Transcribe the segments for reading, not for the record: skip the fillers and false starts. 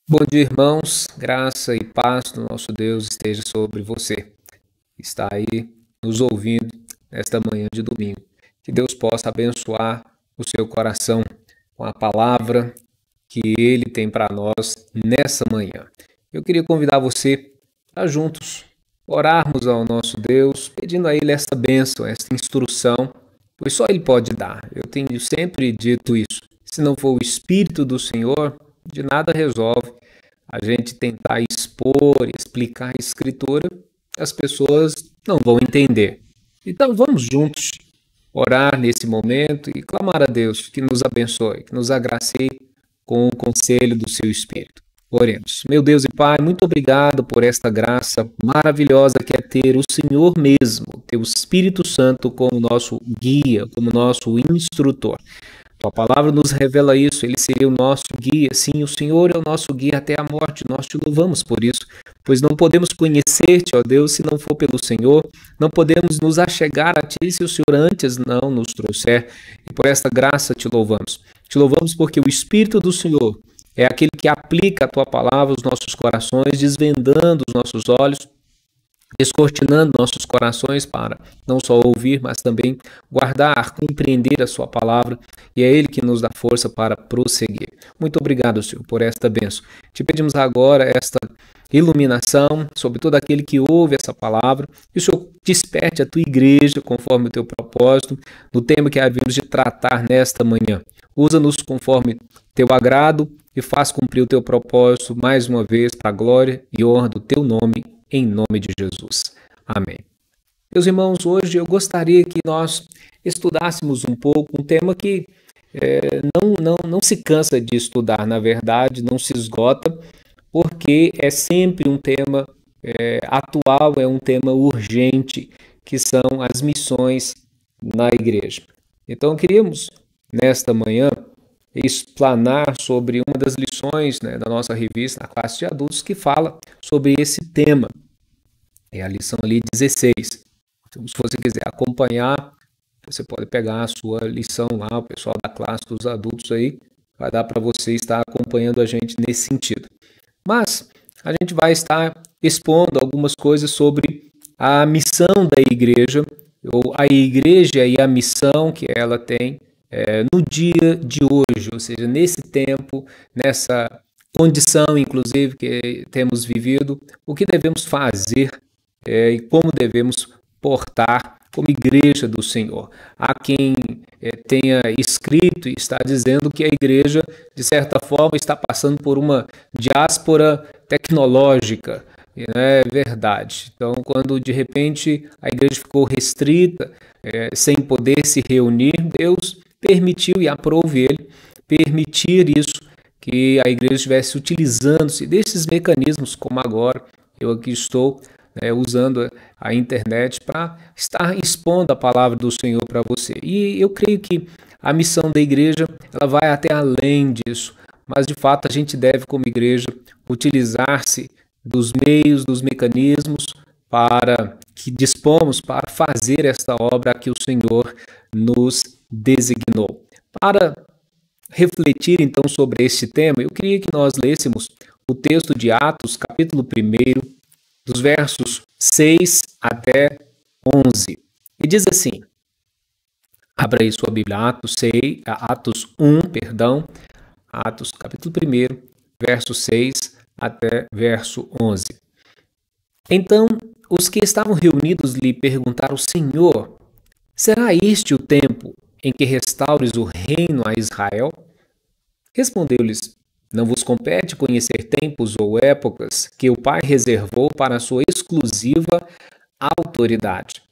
Bom dia, irmãos. Graça e paz do nosso Deus esteja sobre você, que está aí nos ouvindo nesta manhã de domingo. Que Deus possa abençoar o seu coração com a palavra que Ele tem para nós nessa manhã. Eu queria convidar você a juntos orarmos ao nosso Deus, pedindo a Ele esta bênção, esta instrução, pois só Ele pode dar. Eu tenho sempre dito isso. Se não for o Espírito do Senhor, de nada resolve a gente tentar expor, explicar a Escritura, as pessoas não vão entender. Então vamos juntos orar nesse momento e clamar a Deus que nos abençoe, que nos agracie com o conselho do seu Espírito. Oremos. Meu Deus e Pai, muito obrigado por esta graça maravilhosa que é ter o Senhor mesmo, teu Espírito Santo como nosso guia, como nosso instrutor. Tua palavra nos revela isso, ele seria o nosso guia. Sim, o Senhor é o nosso guia até a morte. Nós te louvamos por isso, pois não podemos conhecer-te, ó Deus, se não for pelo Senhor. Não podemos nos achegar a ti se o Senhor antes não nos trouxer. E por esta graça te louvamos. Te louvamos porque o Espírito do Senhor é aquele que aplica a tua palavra aos nossos corações, desvendando os nossos olhos, descortinando nossos corações para não só ouvir, mas também guardar, compreender a sua palavra, e é Ele que nos dá força para prosseguir. Muito obrigado, Senhor, por esta bênção. Te pedimos agora esta iluminação sobre todo aquele que ouve essa palavra, e o Senhor desperte a tua igreja conforme o teu propósito, no tema que havíamos de tratar nesta manhã. Usa-nos conforme teu agrado e faz cumprir o teu propósito mais uma vez para a glória e honra do teu nome, em nome de Jesus. Amém. Meus irmãos, hoje eu gostaria que nós estudássemos um pouco um tema que não se cansa de estudar, na verdade, não se esgota, porque é sempre um tema atual, é um tema urgente, que são as missões na igreja. Então, queríamos, nesta manhã, explanar sobre uma das lições da nossa revista, a classe de adultos, que fala sobre esse tema. É a lição ali 16. Então, se você quiser acompanhar, você pode pegar a sua lição lá, o pessoal da classe dos adultos aí, vai dar para você estar acompanhando a gente nesse sentido. Mas a gente vai estar expondo algumas coisas sobre a missão da igreja, ou a igreja e a missão que ela tem no dia de hoje, ou seja, nesse tempo, nessa condição, inclusive, que temos vivido, o que devemos fazer e como devemos portar como igreja do Senhor. Há quem tenha escrito e está dizendo que a igreja, de certa forma, está passando por uma diáspora tecnológica. E não é verdade. Então, quando de repente a igreja ficou restrita, sem poder se reunir, Deus permitiu e aprove ele permitir isso, que a igreja estivesse utilizando-se desses mecanismos, como agora eu aqui estou usando a internet para estar expondo a palavra do Senhor para você. E eu creio que a missão da igreja ela vai até além disso, mas de fato a gente deve, como igreja, utilizar-se dos meios, dos mecanismos para que dispomos para fazer esta obra que o Senhor nos designou. Para refletir então sobre este tema, eu queria que nós lêssemos o texto de Atos, capítulo 1, dos versos 6 até 11. E diz assim, abra aí sua Bíblia, Atos 1, Atos capítulo 1, verso 6 até verso 11. Então, os que estavam reunidos lhe perguntaram, Senhor, será este o tempo em que restaures o reino a Israel? Respondeu-lhes, não vos compete conhecer tempos ou épocas que o Pai reservou para a sua exclusiva autoridade.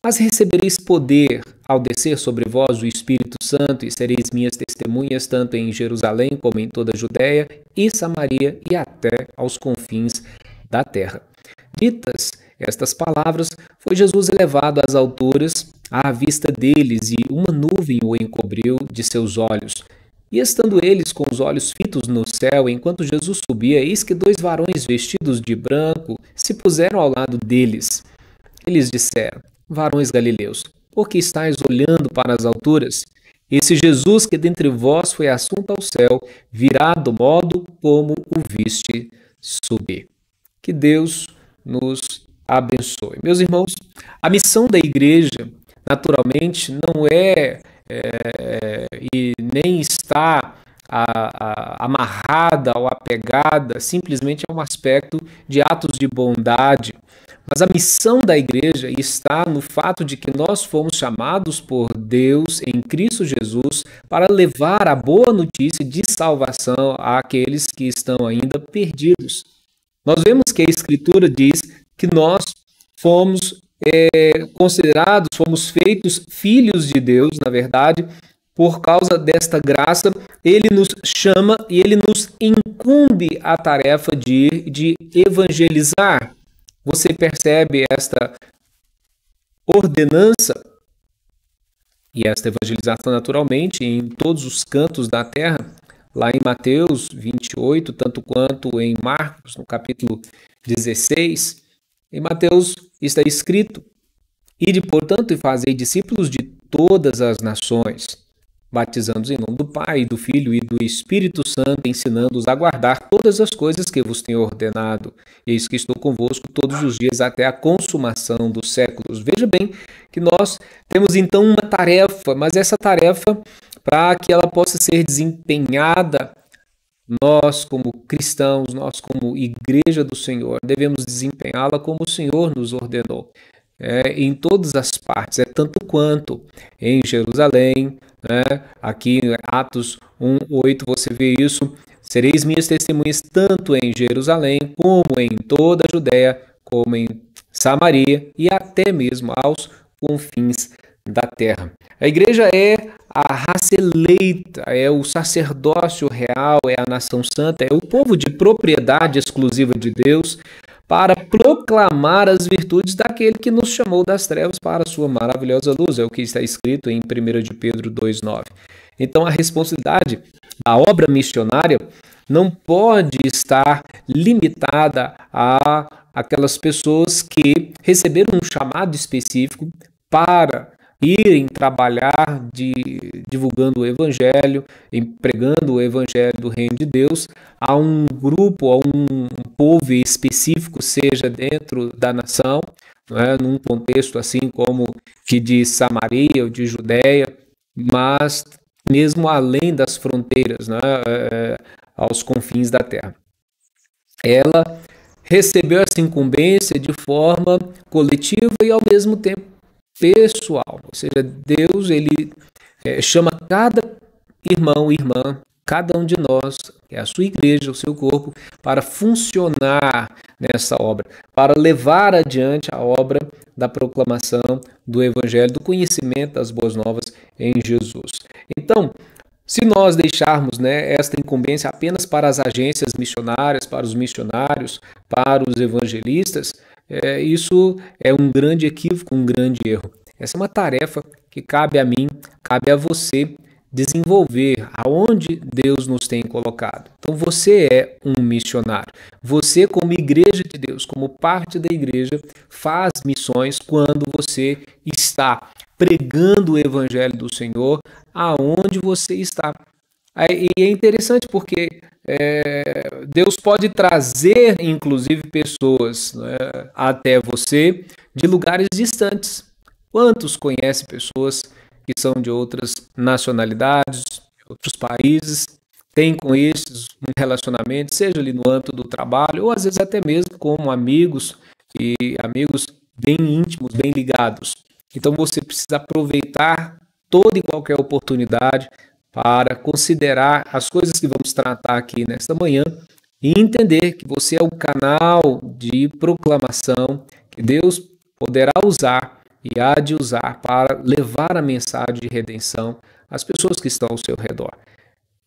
Mas recebereis poder ao descer sobre vós o Espírito Santo e sereis minhas testemunhas tanto em Jerusalém como em toda a Judéia e Samaria e até aos confins da terra. Ditas estas palavras, foi Jesus elevado às alturas à vista deles e uma nuvem o encobriu de seus olhos. E estando eles com os olhos fitos no céu, enquanto Jesus subia, eis que dois varões vestidos de branco se puseram ao lado deles. Eles disseram, varões galileus, por que estáis olhando para as alturas? Esse Jesus que dentre vós foi assunto ao céu, virá do modo como o viste subir. Que Deus nos abençoe. Meus irmãos, a missão da igreja, naturalmente, não e nem está amarrada ou apegada simplesmente a um aspecto de atos de bondade. Mas a missão da igreja está no fato de que nós fomos chamados por Deus em Cristo Jesus para levar a boa notícia de salvação àqueles que estão ainda perdidos. Nós vemos que a Escritura diz que nós fomos considerados, fomos feitos filhos de Deus, na verdade, por causa desta graça. Ele nos chama e ele nos incumbe a tarefa de evangelizar. Você percebe esta ordenança e esta evangelização naturalmente em todos os cantos da terra, lá em Mateus 28, tanto quanto em Marcos, no capítulo 16. Em Mateus está escrito: Ide, portanto, e fazei discípulos de todas as nações, batizando-os em nome do Pai, do Filho e do Espírito Santo, ensinando-os a guardar todas as coisas que vos tenho ordenado. Eis que estou convosco todos os dias até a consumação dos séculos. Veja bem que nós temos então uma tarefa, mas essa tarefa, para que ela possa ser desempenhada, nós como cristãos, nós como igreja do Senhor, devemos desempenhá-la como o Senhor nos ordenou. Em todas as partes, tanto quanto em Jerusalém, aqui em Atos 1:8 você vê isso: sereis minhas testemunhas tanto em Jerusalém, como em toda a Judéia, como em Samaria e até mesmo aos confins da terra. A igreja é a raça eleita, é o sacerdócio real, é a nação santa, é o povo de propriedade exclusiva de Deus, para proclamar as virtudes daquele que nos chamou das trevas para a sua maravilhosa luz. É o que está escrito em 1 de Pedro 2:9. Então, a responsabilidade da obra missionária não pode estar limitada a aquelas pessoas que receberam um chamado específico para irem trabalhar divulgando o Evangelho, pregando o Evangelho do Reino de Deus a um grupo, a um povo específico, seja dentro da nação, num contexto assim como que de Samaria ou de Judéia, mas mesmo além das fronteiras, aos confins da terra. Ela recebeu essa incumbência de forma coletiva e ao mesmo tempo pessoal, ou seja, Deus ele chama cada irmão e irmã, cada um de nós, que é a sua igreja, o seu corpo, para funcionar nessa obra, para levar adiante a obra da proclamação do Evangelho, do conhecimento das boas novas em Jesus. Então, se nós deixarmos esta incumbência apenas para as agências missionárias, para os missionários, para os evangelistas, isso é um grande equívoco, um grande erro. Essa é uma tarefa que cabe a mim, cabe a você desenvolver aonde Deus nos tem colocado. Então você é um missionário. Você, como igreja de Deus, como parte da igreja, faz missões quando você está pregando o Evangelho do Senhor aonde você está. E é interessante porque Deus pode trazer, inclusive, pessoas até você de lugares distantes. Quantos conhecem pessoas que são de outras nacionalidades, outros países, têm com esses um relacionamento, seja ali no âmbito do trabalho, ou às vezes até mesmo como amigos, e amigos bem íntimos, bem ligados. Então você precisa aproveitar toda e qualquer oportunidade para considerar as coisas que vamos tratar aqui nesta manhã e entender que você é o canal de proclamação que Deus poderá usar e há de usar para levar a mensagem de redenção às pessoas que estão ao seu redor.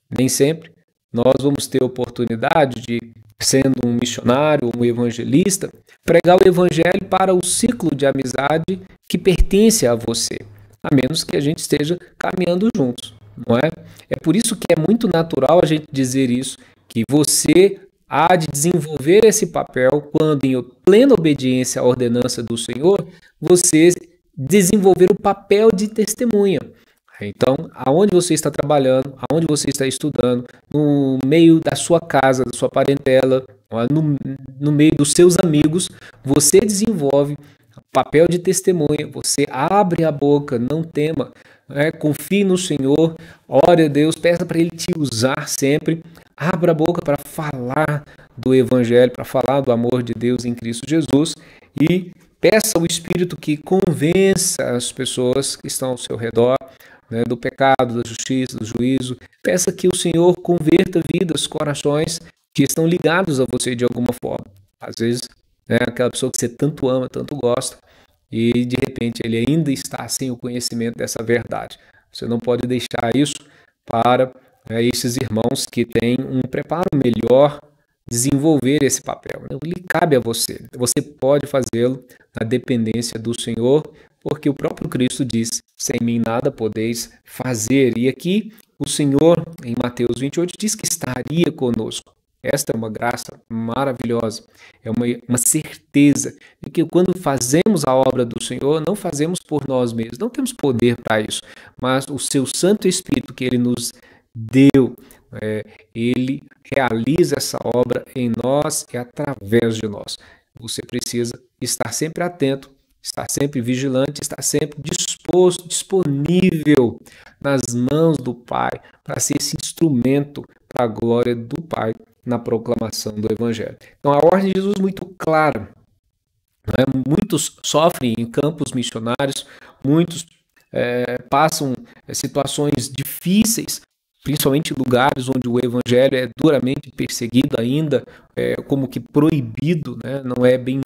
Nem sempre nós vamos ter oportunidade de, sendo um missionário, um evangelista, pregar o evangelho para o ciclo de amizade que pertence a você, a menos que a gente esteja caminhando juntos, não é? É por isso que é muito natural a gente dizer isso, que você há de desenvolver esse papel quando, em plena obediência à ordenança do Senhor, você desenvolver o papel de testemunha. Então, aonde você está trabalhando, aonde você está estudando, no meio da sua casa, da sua parentela, no meio dos seus amigos, você desenvolve papel de testemunha, você abre a boca, não tema, confie no Senhor, ore a Deus, peça para Ele te usar sempre, abra a boca para falar do Evangelho, para falar do amor de Deus em Cristo Jesus e peça ao Espírito que convença as pessoas que estão ao seu redor, né, do pecado, da justiça, do juízo. Peça que o Senhor converta vidas, corações que estão ligados a você de alguma forma. Às vezes, aquela pessoa que você tanto ama, tanto gosta, e de repente ele ainda está sem o conhecimento dessa verdade. Você não pode deixar isso para esses irmãos que têm um preparo melhor desenvolver esse papel. Ele cabe a você. Você pode fazê-lo na dependência do Senhor, porque o próprio Cristo diz: sem mim nada podeis fazer. E aqui o Senhor, em Mateus 28, diz que estaria conosco. Esta é uma graça maravilhosa, é uma certeza de que quando fazemos a obra do Senhor, não fazemos por nós mesmos, não temos poder para isso, mas o seu Santo Espírito que Ele nos deu, Ele realiza essa obra em nós e através de nós. Você precisa estar sempre atento, estar sempre vigilante, estar sempre disposto, disponível nas mãos do Pai, para ser esse instrumento para a glória do Pai na proclamação do Evangelho. Então, a ordem de Jesus é muito clara. Muitos sofrem em campos missionários, muitos passam situações difíceis, principalmente em lugares onde o Evangelho é duramente perseguido ainda, como que proibido, não é bem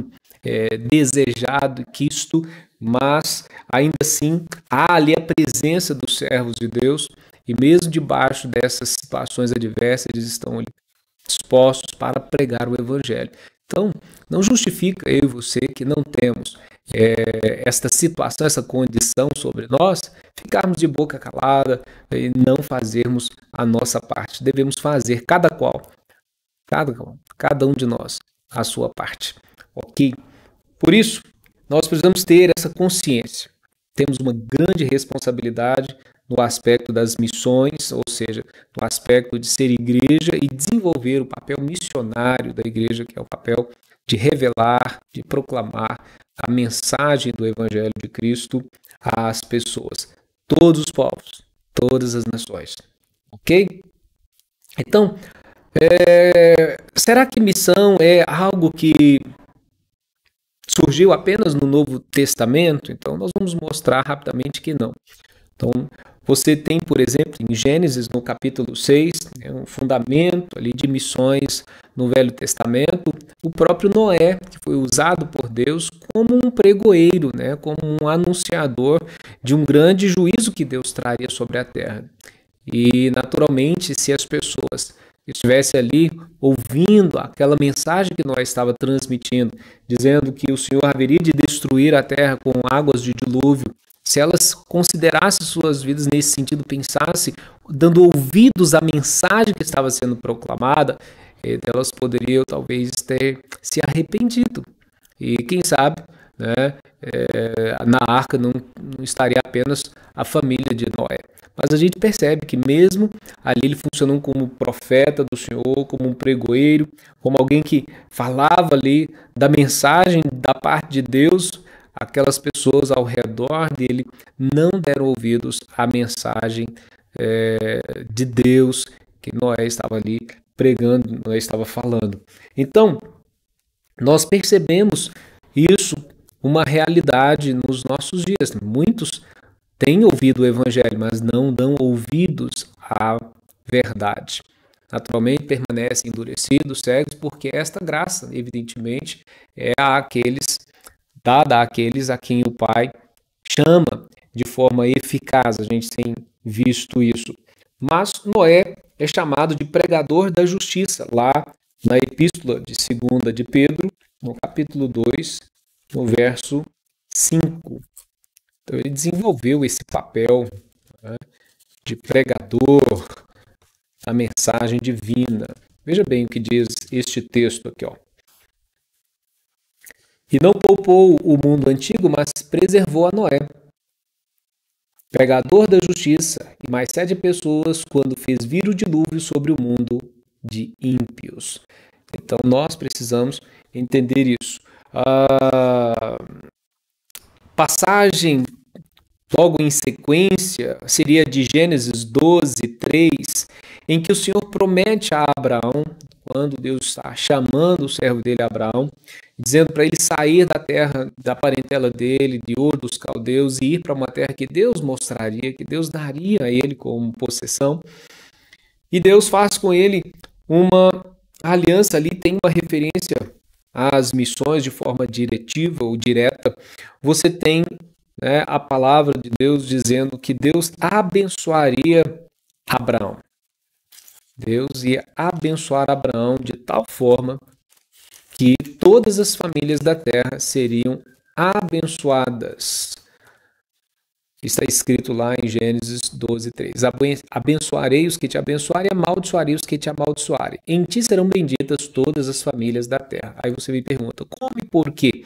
desejado e quisto, mas ainda assim há ali a presença dos servos de Deus, e mesmo debaixo dessas situações adversas, eles estão ali dispostos para pregar o Evangelho. Então, não justifica eu e você que não temos esta situação, essa condição sobre nós, ficarmos de boca calada e não fazermos a nossa parte. Devemos fazer cada um de nós, a sua parte. Ok? Por isso, nós precisamos ter essa consciência. Temos uma grande responsabilidade no aspecto das missões, ou seja, no aspecto de ser igreja e desenvolver o papel missionário da igreja, que é o papel de revelar, de proclamar a mensagem do Evangelho de Cristo às pessoas, todos os povos, todas as nações. Ok? Então, será que missão é algo que surgiu apenas no Novo Testamento? Então, nós vamos mostrar rapidamente que não. Então, você tem, por exemplo, em Gênesis, no capítulo 6, um fundamento ali de missões no Velho Testamento, o próprio Noé, que foi usado por Deus como um pregoeiro, como um anunciador de um grande juízo que Deus traria sobre a terra. E, naturalmente, se as pessoas estivessem ali ouvindo aquela mensagem que Noé estava transmitindo, dizendo que o Senhor haveria de destruir a terra com águas de dilúvio, se elas considerassem suas vidas nesse sentido, pensassem, dando ouvidos à mensagem que estava sendo proclamada, elas poderiam talvez ter se arrependido. E quem sabe, na arca não estaria apenas a família de Noé. Mas a gente percebe que mesmo ali ele funcionou como profeta do Senhor, como um pregoeiro, como alguém que falava ali da mensagem da parte de Deus. Aquelas pessoas ao redor dele não deram ouvidos à mensagem de Deus que Noé estava ali pregando, Noé estava falando. Então, nós percebemos isso, uma realidade nos nossos dias. Muitos têm ouvido o Evangelho, mas não dão ouvidos à verdade. Naturalmente, permanecem endurecidos, cegos, porque esta graça, evidentemente, é dada àqueles a quem o Pai chama de forma eficaz. A gente tem visto isso. Mas Noé é chamado de pregador da justiça, lá na epístola de 2 de Pedro, no capítulo 2, no verso 5. Então ele desenvolveu esse papel de pregador da mensagem divina. Veja bem o que diz este texto aqui, ó. E não poupou o mundo antigo, mas preservou a Noé, pregador da justiça, e mais 7 pessoas quando fez vir o dilúvio sobre o mundo de ímpios. Então nós precisamos entender isso. A passagem logo em sequência seria de Gênesis 12, 3, em que o Senhor promete a Abraão, quando Deus está chamando o servo dele, Abraão, dizendo para ele sair da terra, da parentela dele, de Ur dos Caldeus, e ir para uma terra que Deus mostraria, que Deus daria a ele como possessão. E Deus faz com ele uma aliança ali, tem uma referência às missões de forma diretiva ou direta. Você tem a palavra de Deus dizendo que Deus abençoaria Abraão. Deus ia abençoar Abraão de tal forma que todas as famílias da terra seriam abençoadas. Está escrito lá em Gênesis 12, 3. Abençoarei os que te abençoarem e amaldiçoarei os que te amaldiçoarem. Em ti serão benditas todas as famílias da terra. Aí você me pergunta, como e por quê?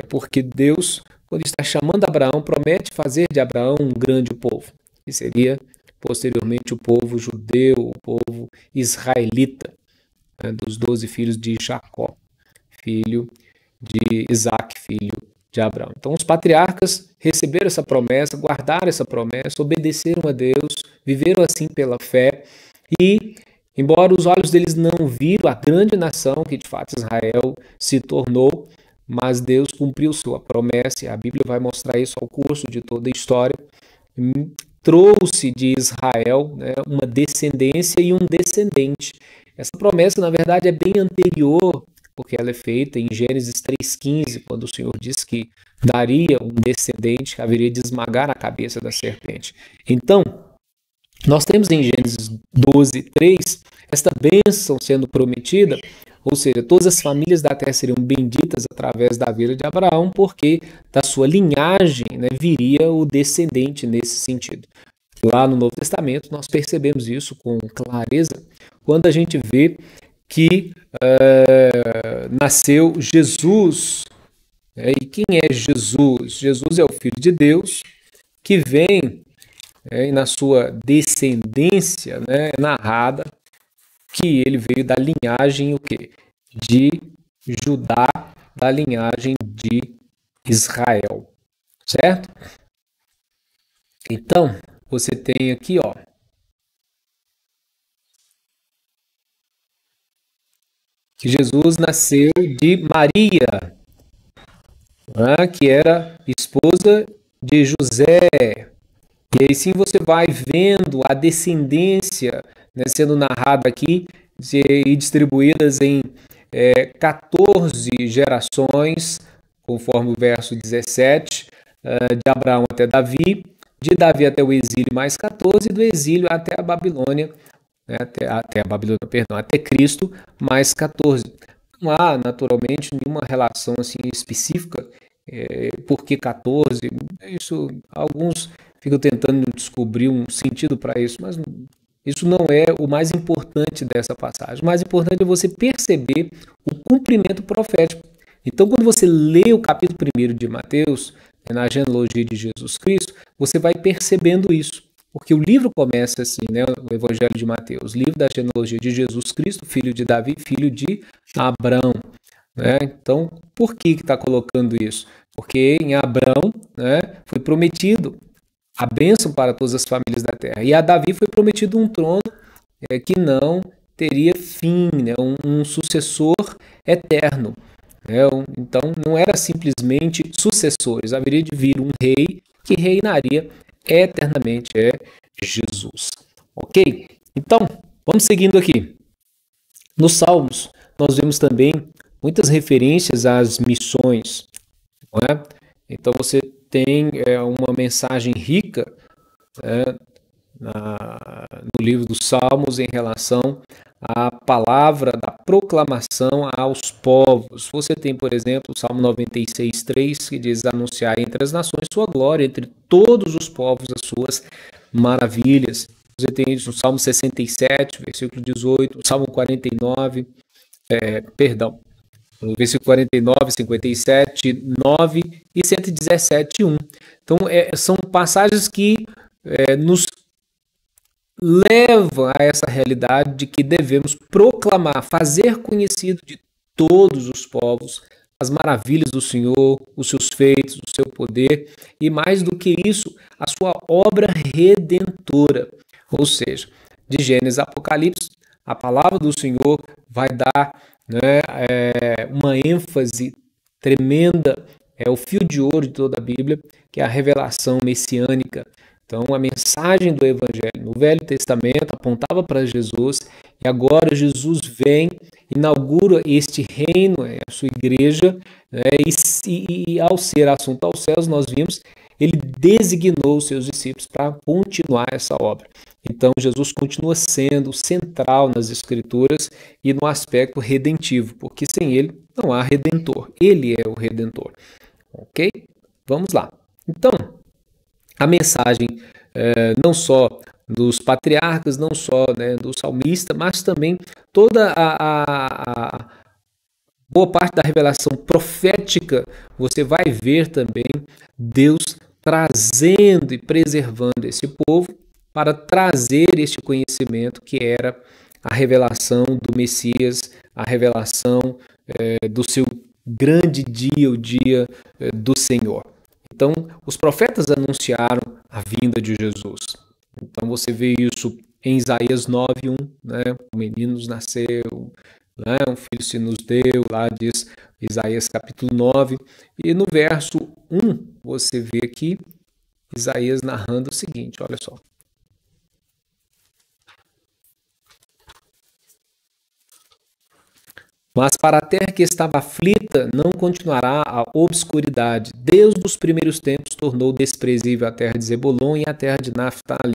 Porque Deus, quando está chamando Abraão, promete fazer de Abraão um grande povo, que seria posteriormente o povo judeu, o povo israelita, dos 12 filhos de Jacó, filho de Isaac, filho de Abraão. Então os patriarcas receberam essa promessa, guardaram essa promessa, obedeceram a Deus, viveram assim pela fé e, embora os olhos deles não viram a grande nação que de fato Israel se tornou, mas Deus cumpriu sua promessa e a Bíblia vai mostrar isso ao curso de toda a história. Trouxe de Israel uma descendência e um descendente. Essa promessa, na verdade, é bem anterior, porque ela é feita em Gênesis 3,15, quando o Senhor diz que daria um descendente que haveria de esmagar a cabeça da serpente. Então, nós temos em Gênesis 12, 3, esta bênção sendo prometida, ou seja, todas as famílias da terra seriam benditas através da vida de Abraão, porque da sua linhagem viria o descendente nesse sentido. Lá no Novo Testamento nós percebemos isso com clareza quando a gente vê que nasceu Jesus. E quem é Jesus? Jesus é o Filho de Deus que vem e na sua descendência é narrada que ele veio da linhagem o quê? De Judá, da linhagem de Israel, certo? Então, você tem aqui, que Jesus nasceu de Maria, que era esposa de José. E aí sim você vai vendo a descendência sendo narrada aqui e distribuídas em 14 gerações, conforme o verso 17, de Abraão até Davi, de Davi até o exílio mais 14, e do exílio até a Babilônia, até Cristo mais 14. Não há, naturalmente, nenhuma relação assim específica, por que 14, isso, alguns ficam tentando descobrir um sentido para isso, mas isso não é o mais importante dessa passagem. O mais importante é você perceber o cumprimento profético. Então, quando você lê o capítulo 1 de Mateus, na genealogia de Jesus Cristo, você vai percebendo isso. Porque o livro começa assim, o Evangelho de Mateus, livro da genealogia de Jesus Cristo, filho de Davi, filho de Abraão. Então, por que está colocando isso? Porque em Abraão foi prometido a bênção para todas as famílias da terra. E a Davi foi prometido um trono que não teria fim, um sucessor eterno. Então, não era simplesmente sucessores, haveria de vir um rei que reinaria eternamente, é Jesus. Ok? Então, vamos seguindo aqui. Nos Salmos, nós vemos também muitas referências às missões. Então, você tem uma mensagem rica no livro dos Salmos em relação à palavra da proclamação aos povos. Você tem, por exemplo, o Salmo 96, 3, que diz: anunciar entre as nações sua glória, entre todos os povos as suas maravilhas. Você tem isso no Salmo 67, versículo 18, o Salmo 49, no versículo 49, 57, 9 e 117, 1. Então, são passagens que nos levam a essa realidade de que devemos proclamar, fazer conhecido de todos os povos as maravilhas do Senhor, os seus feitos, o seu poder e, mais do que isso, a sua obra redentora. Ou seja, de Gênesis a Apocalipse, a palavra do Senhor vai dar, né, uma ênfase tremenda, é o fio de ouro de toda a Bíblia, que é a revelação messiânica. Então, a mensagem do Evangelho no Velho Testamento apontava para Jesus e agora Jesus vem, inaugura este reino, a sua igreja, né, e ao ser assunto aos céus, nós vimos, ele designou os seus discípulos para continuar essa obra. Então, Jesus continua sendo central nas Escrituras e no aspecto redentivo, porque sem ele não há redentor. Ele é o redentor. Ok? Vamos lá. Então, a mensagem não só dos patriarcas, não só, né, do salmista, mas também toda a boa parte da revelação profética, você vai ver também Deus trazendo e preservando esse povo para trazer este conhecimento que era a revelação do Messias, a revelação do seu grande dia, o dia do Senhor. Então, os profetas anunciaram a vinda de Jesus. Então, você vê isso em Isaías 9:1, né? O menino nos nasceu, né? Um filho se nos deu, lá diz Isaías capítulo 9. E no verso 1, você vê aqui Isaías narrando o seguinte, olha só. Mas para a terra que estava aflita, não continuará a obscuridade. Deus dos primeiros tempos tornou desprezível a terra de Zebulon e a terra de Naftali,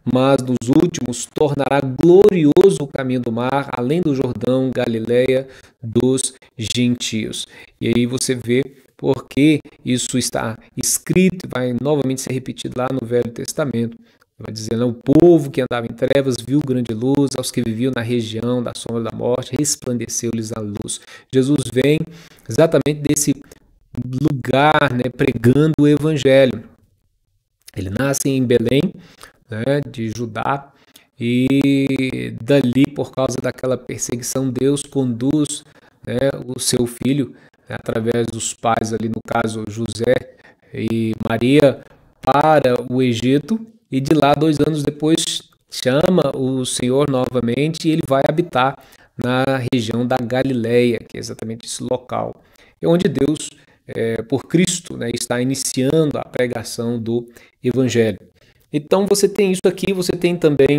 mas nos últimos tornará glorioso o caminho do mar, além do Jordão, Galileia dos gentios. E aí você vê porque isso está escrito, vai novamente ser repetido lá no Velho Testamento. Vai dizendo, o povo que andava em trevas viu grande luz, aos que viviam na região da sombra da morte, resplandeceu-lhes a luz. Jesus vem exatamente desse lugar, né, pregando o evangelho. Ele nasce em Belém, né, de Judá, e dali, por causa daquela perseguição, Deus conduz, né, o seu filho, né, através dos pais, ali no caso José e Maria, para o Egito, e de lá, 2 anos depois, chama o Senhor novamente e ele vai habitar na região da Galileia, que é exatamente esse local. É onde Deus, por Cristo, né, está iniciando a pregação do Evangelho. Então você tem isso aqui, você tem também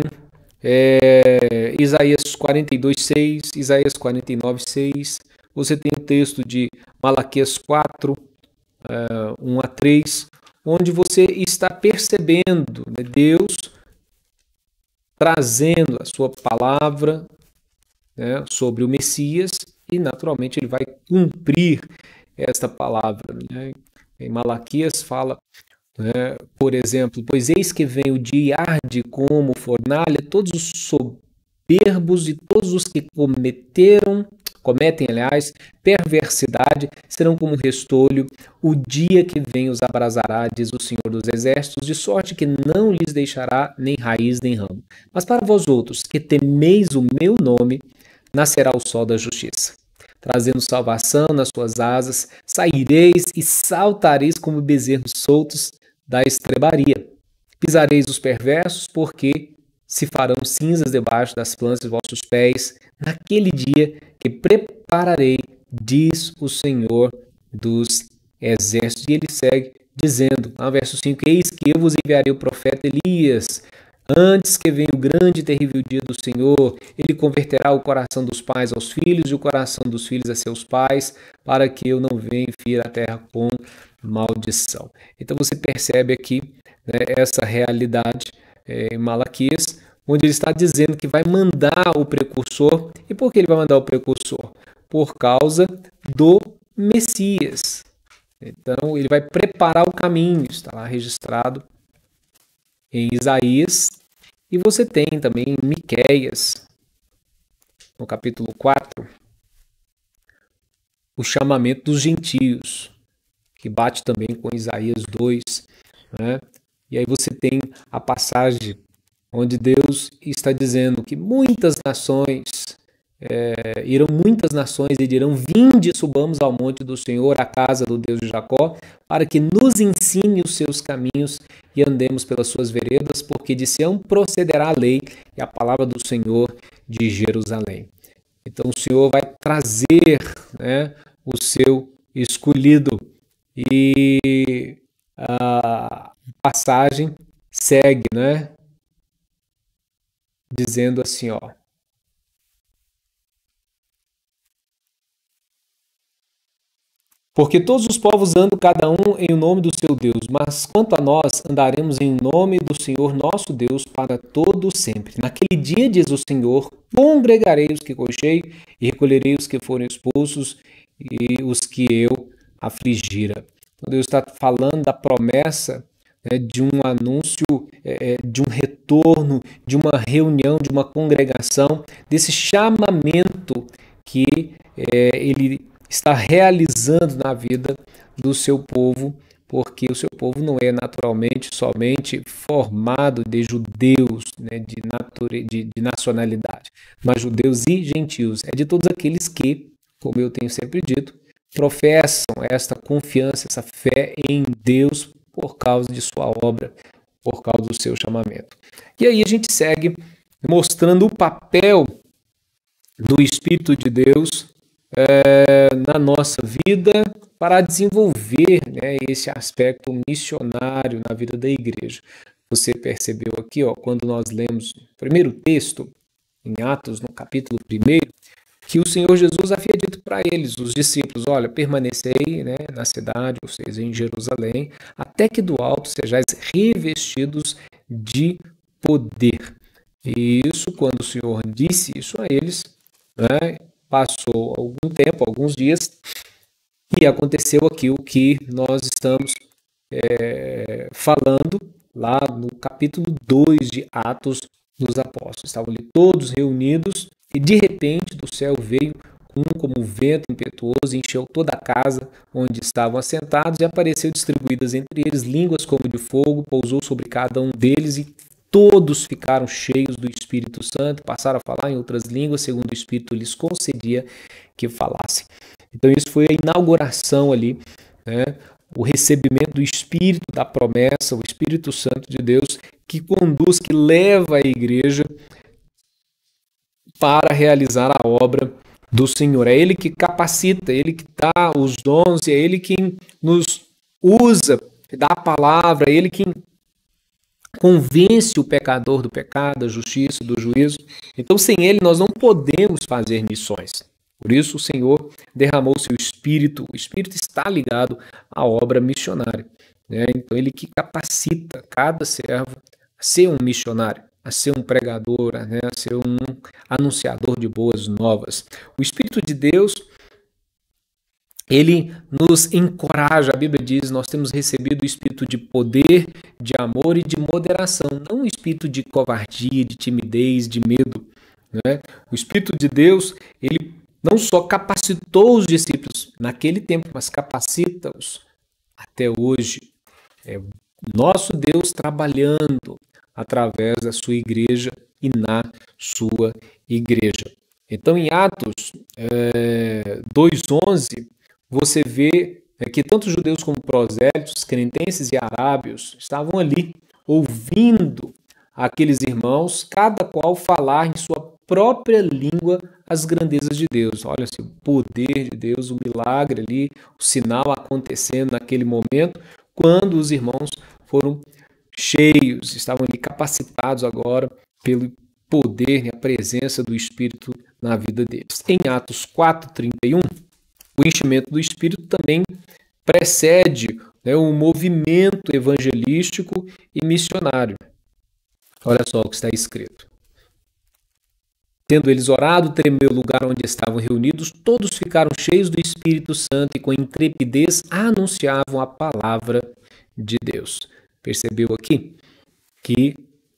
Isaías 42:6, Isaías 49:6, você tem o texto de Malaquias 4, 1-3, onde você está percebendo, né, Deus trazendo a sua palavra, né, sobre o Messias e naturalmente ele vai cumprir esta palavra. Né? Em Malaquias fala, né, por exemplo, pois eis que vem o dia e arde como fornalha, todos os soberbos e todos os que cometem, aliás, perversidade, serão como restolho, o dia que vem os abrasará, diz o Senhor dos Exércitos, de sorte que não lhes deixará nem raiz nem ramo. Mas para vós outros, que temeis o meu nome, nascerá o sol da justiça. Trazendo salvação nas suas asas, saireis e saltareis como bezerros soltos da estrebaria. Pisareis os perversos, porque se farão cinzas debaixo das plantas de vossos pés, naquele dia que prepararei, diz o Senhor dos Exércitos. E ele segue dizendo, no verso 5, eis que eu vos enviarei o profeta Elias, antes que venha o grande e terrível dia do Senhor. Ele converterá o coração dos pais aos filhos e o coração dos filhos a seus pais, para que eu não venha e fira a terra com maldição. Então você percebe aqui, né, essa realidade em Malaquias, onde ele está dizendo que vai mandar o precursor. E por que ele vai mandar o precursor? Por causa do Messias. Então ele vai preparar o caminho, está lá registrado em Isaías, e você tem também em Miqueias, no capítulo 4, o chamamento dos gentios, que bate também com Isaías 2, né? E aí você tem a passagem onde Deus está dizendo que muitas nações e dirão: vinde, subamos ao monte do Senhor, à casa do Deus de Jacó, para que nos ensine os seus caminhos e andemos pelas suas veredas, porque de Sião procederá a lei e a palavra do Senhor de Jerusalém. Então o Senhor vai trazer, né, o seu escolhido. E a passagem segue, né, dizendo assim, ó: porque todos os povos andam cada um em nome do seu Deus, mas quanto a nós, andaremos em nome do Senhor nosso Deus para todo sempre. Naquele dia, diz o Senhor, congregarei os que cochei e recolherei os que foram expulsos e os que eu afligira. Então Deus está falando da promessa, né, de um anúncio, de um retorno, de uma reunião, de uma congregação, desse chamamento que ele está realizando na vida do seu povo, porque o seu povo não é naturalmente somente formado de judeus, né, de nacionalidade, mas judeus e gentios. É de todos aqueles que, como eu tenho sempre dito, professam esta confiança, essa fé em Deus por causa de sua obra, por causa do seu chamamento. E aí a gente segue mostrando o papel do Espírito de Deus na nossa vida para desenvolver, né, esse aspecto missionário na vida da igreja. Você percebeu aqui, ó, quando nós lemos o primeiro texto, em Atos, no capítulo 1, que o Senhor Jesus havia dito para eles, os discípulos: olha, permanecei, né, na cidade, ou seja, em Jerusalém, até que do alto sejais revestidos de poder. E isso, quando o Senhor disse isso a eles, né, passou algum tempo, alguns dias, e aconteceu aqui o que nós estamos falando lá no capítulo 2 de Atos dos Apóstolos. Estavam ali todos reunidos e de repente do céu veio como um vento impetuoso, encheu toda a casa onde estavam assentados e apareceu distribuídas entre eles línguas como de fogo, pousou sobre cada um deles e todos ficaram cheios do Espírito Santo, passaram a falar em outras línguas, segundo o Espírito lhes concedia que falassem. Então isso foi a inauguração ali, né? O recebimento do Espírito da promessa, o Espírito Santo de Deus, que conduz, que leva a igreja para realizar a obra do Senhor. É Ele que capacita, é Ele que dá os dons, é Ele quem nos usa, dá a palavra, é Ele quem convence o pecador do pecado, da justiça, do juízo. Então, sem Ele, nós não podemos fazer missões. Por isso, o Senhor derramou seu Espírito. O Espírito está ligado à obra missionária, né? Então, Ele que capacita cada servo a ser um missionário, a ser um pregador, né? A ser um anunciador de boas novas. O Espírito de Deus, Ele nos encoraja. A Bíblia diz: nós temos recebido o espírito de poder, de amor e de moderação, não o espírito de covardia, de timidez, de medo, né? O Espírito de Deus, ele não só capacitou os discípulos naquele tempo, mas capacita-os até hoje. É nosso Deus trabalhando através da sua igreja e na sua igreja. Então, em Atos 2:11, você vê que tanto judeus como prosélitos, cretenses e arábios estavam ali ouvindo aqueles irmãos, cada qual falar em sua própria língua as grandezas de Deus. Olha assim, o poder de Deus, o milagre ali, o sinal acontecendo naquele momento, quando os irmãos foram cheios, estavam ali capacitados agora pelo poder e a presença do Espírito na vida deles. Em Atos 4:31, o enchimento do Espírito também precede, né, um movimento evangelístico e missionário. Olha só o que está escrito. Tendo eles orado, tremeu o lugar onde estavam reunidos, todos ficaram cheios do Espírito Santo e com intrepidez anunciavam a palavra de Deus. Percebeu aqui que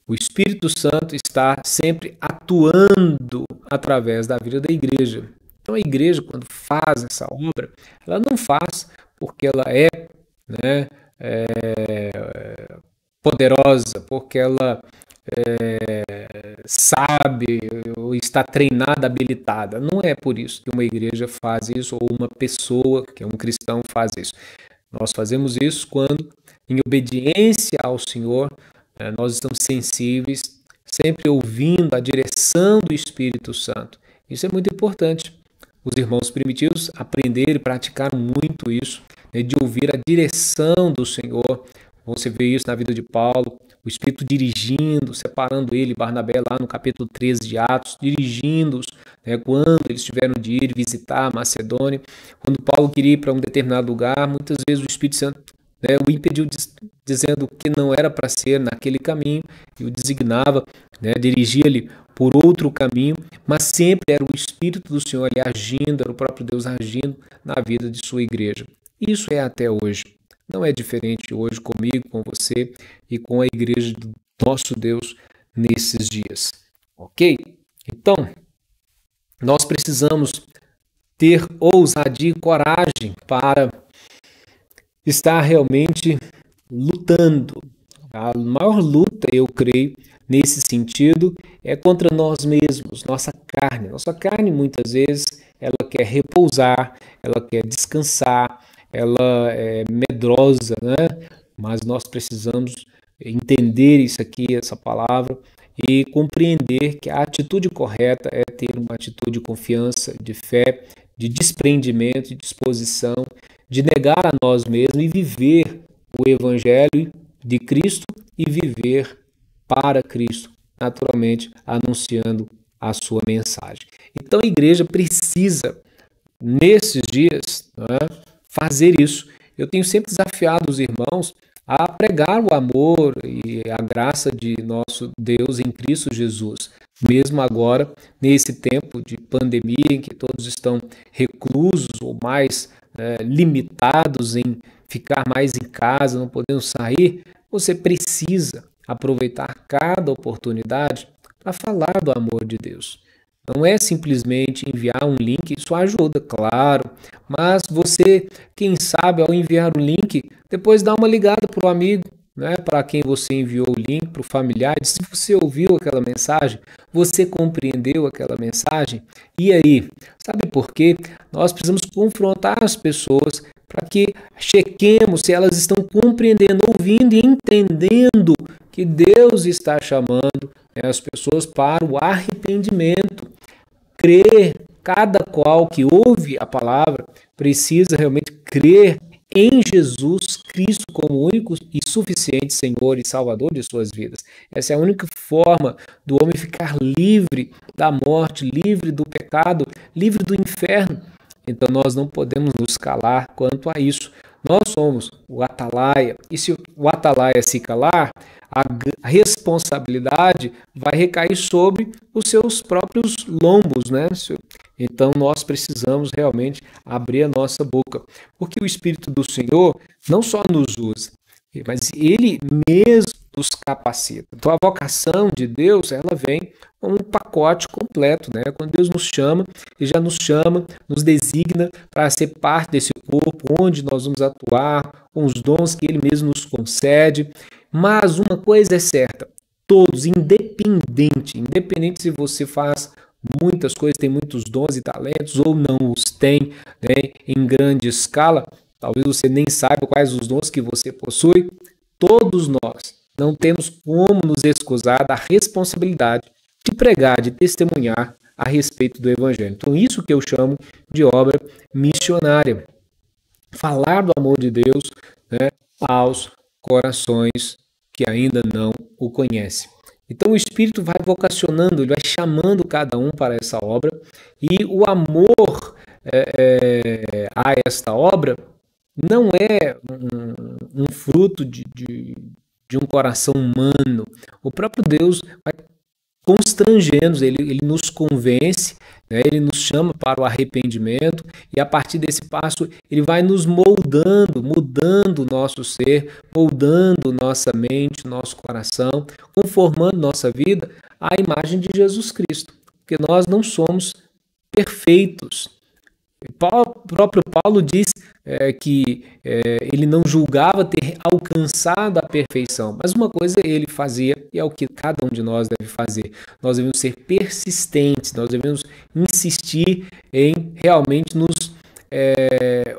o Espírito Santo está sempre atuando através da vida da igreja. Então a igreja, quando faz essa obra, ela não faz porque ela é, né, poderosa, porque ela sabe ou está treinada, habilitada. Não é por isso que uma igreja faz isso ou uma pessoa, que é um cristão, faz isso. Nós fazemos isso quando, em obediência ao Senhor, nós estamos sensíveis, sempre ouvindo a direção do Espírito Santo. Isso é muito importante. Os irmãos primitivos aprenderam e praticaram muito isso, né, de ouvir a direção do Senhor. Você vê isso na vida de Paulo, o Espírito dirigindo, separando ele e Barnabé lá no capítulo 13 de Atos, dirigindo-os, né, quando eles tiveram de ir visitar a Macedônia. Quando Paulo queria ir para um determinado lugar, muitas vezes o Espírito Santo, né, o impediu, dizendo que não era para ser naquele caminho, e o designava, né, dirigia-lhe por outro caminho, mas sempre era o Espírito do Senhor ali agindo, era o próprio Deus agindo na vida de sua igreja. Isso é até hoje. Não é diferente hoje comigo, com você e com a igreja do nosso Deus nesses dias. Ok? Então, nós precisamos ter ousadia e coragem para estar realmente lutando. A maior luta, eu creio, nesse sentido, é contra nós mesmos, nossa carne. Nossa carne, muitas vezes, ela quer repousar, ela quer descansar, ela é medrosa, né? Mas nós precisamos entender isso aqui, essa palavra, e compreender que a atitude correta é ter uma atitude de confiança, de fé, de desprendimento, de disposição, de negar a nós mesmos e viver o Evangelho de Cristo e viver para Cristo, naturalmente anunciando a sua mensagem. Então a igreja precisa, nesses dias, né, fazer isso. Eu tenho sempre desafiado os irmãos a pregar o amor e a graça de nosso Deus em Cristo Jesus, mesmo agora, nesse tempo de pandemia em que todos estão reclusos ou mais limitados em ficar mais em casa, não podendo sair. Você precisa aproveitar cada oportunidade para falar do amor de Deus. Não é simplesmente enviar um link, isso ajuda, claro, mas você, quem sabe, ao enviar o link, depois dá uma ligada para o amigo, né, para quem você enviou o link, para o familiar, se você ouviu aquela mensagem, você compreendeu aquela mensagem, e aí? Sabe por quê? Nós precisamos confrontar as pessoas para que chequemos se elas estão compreendendo, ouvindo e entendendo que Deus está chamando, né, as pessoas para o arrependimento. Crer, cada qual que ouve a palavra precisa realmente crer em Jesus Cristo como único e suficiente Senhor e Salvador de suas vidas. Essa é a única forma do homem ficar livre da morte, livre do pecado, livre do inferno. Então nós não podemos nos calar quanto a isso. Nós somos o atalaia, e se o atalaia se calar, a responsabilidade vai recair sobre os seus próprios lombos, né? Então nós precisamos realmente abrir a nossa boca, porque o Espírito do Senhor não só nos usa, mas Ele mesmo nos capacita. Então a vocação de Deus, ela vem com um pacote completo, né? Quando Deus nos chama, Ele já nos chama, nos designa para ser parte desse corpo, onde nós vamos atuar, com os dons que Ele mesmo nos concede. Mas uma coisa é certa, todos, independente se você faz muitas coisas, tem muitos dons e talentos ou não os tem, né, em grande escala, talvez você nem saiba quais os dons que você possui, todos nós não temos como nos excusar da responsabilidade de pregar, de testemunhar a respeito do Evangelho. Então isso que eu chamo de obra missionária. Falar do amor de Deus, né, aos corações que ainda não o conhecem. Então o Espírito vai vocacionando, ele vai chamando cada um para essa obra, e o amor a esta obra não é um fruto de um coração humano. O próprio Deus vai constrangendo, ele nos convence, né? Ele nos chama para o arrependimento, e a partir desse passo ele vai nos moldando, mudando o nosso ser, moldando nossa mente, nosso coração, conformando nossa vida à imagem de Jesus Cristo, porque nós não somos perfeitos. O próprio Paulo diz que ele não julgava ter alcançado a perfeição, mas uma coisa ele fazia, e é o que cada um de nós deve fazer. Nós devemos ser persistentes, nós devemos insistir em realmente nos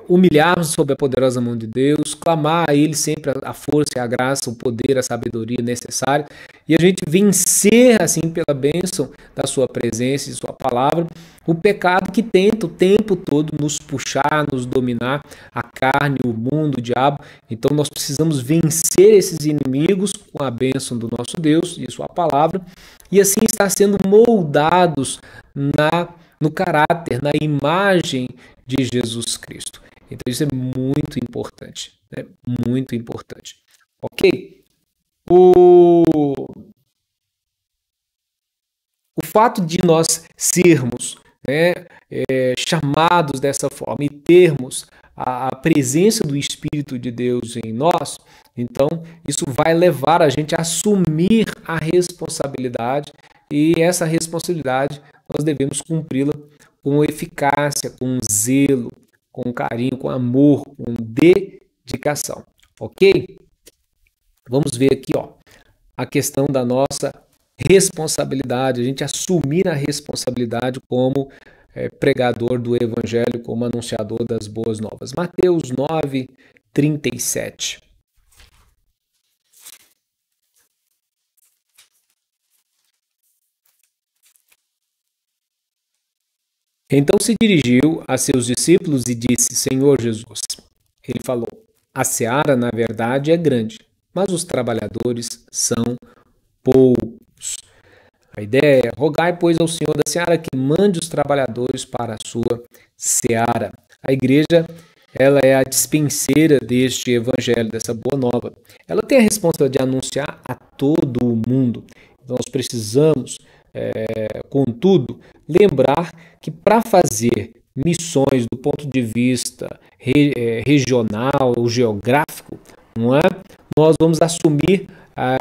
humilharmos sob a poderosa mão de Deus, clamar a Ele sempre a força, a graça, o poder, a sabedoria necessária, e a gente vencer assim pela bênção da sua presença e sua palavra, o pecado que tenta o tempo todo nos puxar, nos dominar, a carne, o mundo, o diabo. Então nós precisamos vencer esses inimigos com a bênção do nosso Deus e sua palavra, e assim estar sendo moldados no caráter, na imagem de Jesus Cristo. Então isso é muito importante, né? Muito importante. Ok? O fato de nós sermos, né, chamados dessa forma e termos a presença do Espírito de Deus em nós, então isso vai levar a gente a assumir a responsabilidade, e essa responsabilidade nós devemos cumpri-la com eficácia, com zelo, com carinho, com amor, com dedicação. Ok? Vamos ver aqui, ó, a questão da nossa responsabilidade, a gente assumir a responsabilidade como pregador do Evangelho, como anunciador das boas novas. Mateus 9, 37. Então se dirigiu a seus discípulos e disse: Senhor Jesus. Ele falou: a seara, na verdade, é grande, mas os trabalhadores são poucos. A ideia é: rogai, pois, ao Senhor da seara que mande os trabalhadores para a sua seara. A igreja, ela é a dispenseira deste evangelho, dessa boa nova. Ela tem a responsabilidade de anunciar a todo o mundo. Então nós precisamos, contudo, lembrar que para fazer missões do ponto de vista regional ou geográfico, não é? Nós vamos assumir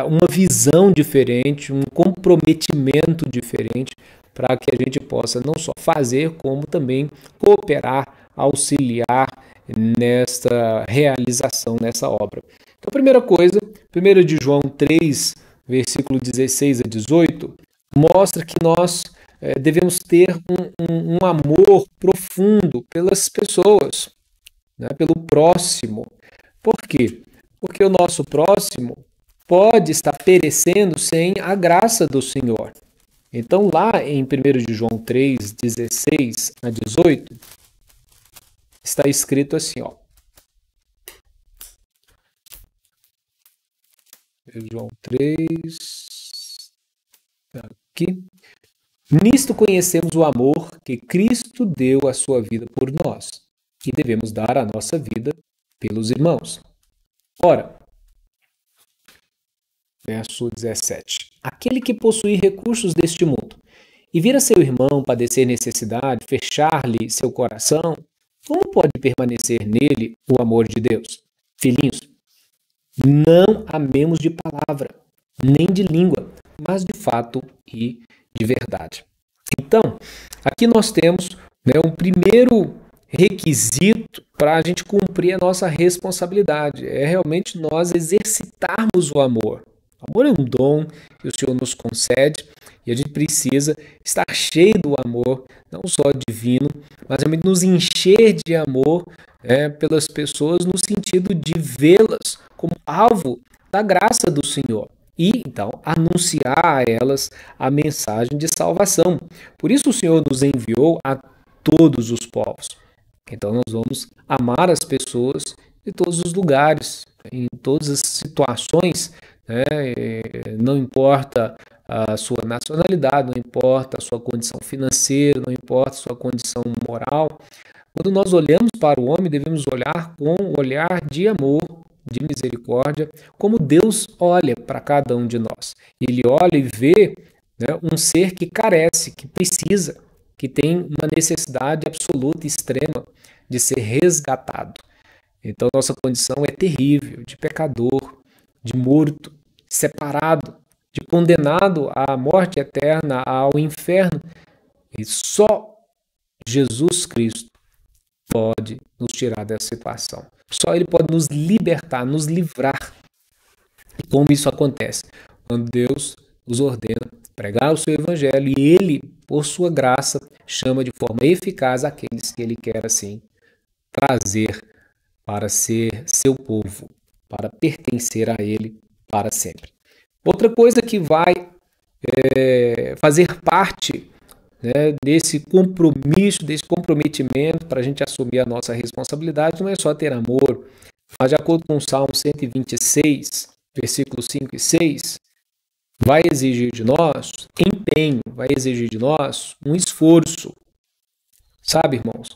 uma visão diferente, um comprometimento diferente, para que a gente possa não só fazer, como também cooperar, auxiliar nesta realização, nessa obra. Então, a primeira coisa, 1 de João 3, versículo 16 a 18, mostra que nós devemos ter um amor profundo pelas pessoas, né, pelo próximo. Por quê? Porque o nosso próximo pode estar perecendo sem a graça do Senhor. Então, lá em 1 de João 3, 16 a 18, está escrito assim, ó. João 3, aqui. Nisto conhecemos o amor que Cristo deu a sua vida por nós, e devemos dar a nossa vida pelos irmãos. Ora, verso 17. Aquele que possui recursos deste mundo e vir a seu irmão padecer necessidade, fechar-lhe seu coração, como pode permanecer nele o amor de Deus? Filhinhos, não amemos de palavra, nem de língua, mas de fato e de verdade. Então, aqui nós temos, né, um primeiro requisito para a gente cumprir a nossa responsabilidade. É realmente nós exercitarmos o amor. O amor é um dom que o Senhor nos concede e a gente precisa estar cheio do amor, não só divino, mas também nos encher de amor pelas pessoas no sentido de vê-las como alvo da graça do Senhor. E, então, anunciar a elas a mensagem de salvação. Por isso o Senhor nos enviou a todos os povos. Então nós vamos amar as pessoas de todos os lugares, em todas as situações, né? Não importa a sua nacionalidade, não importa a sua condição financeira, não importa a sua condição moral. Quando nós olhamos para o homem, devemos olhar com um olhar de amor, de misericórdia, como Deus olha para cada um de nós. Ele olha e vê, né, um ser que carece, que precisa, que tem uma necessidade absoluta e extrema de ser resgatado. Então, nossa condição é terrível, de pecador, de morto, separado, de condenado à morte eterna, ao inferno. E só Jesus Cristo pode nos tirar dessa situação. Só Ele pode nos libertar, nos livrar. E como isso acontece? Quando Deus nos ordena pregar o seu evangelho e Ele, por sua graça, chama de forma eficaz aqueles que Ele quer, assim, trazer para ser seu povo, para pertencer a Ele para sempre. Outra coisa que vai fazer parte, né, desse compromisso, desse comprometimento para a gente assumir a nossa responsabilidade, não é só ter amor, mas de acordo com o Salmo 126, versículos 5 e 6, vai exigir de nós empenho, vai exigir de nós um esforço. Sabe, irmãos?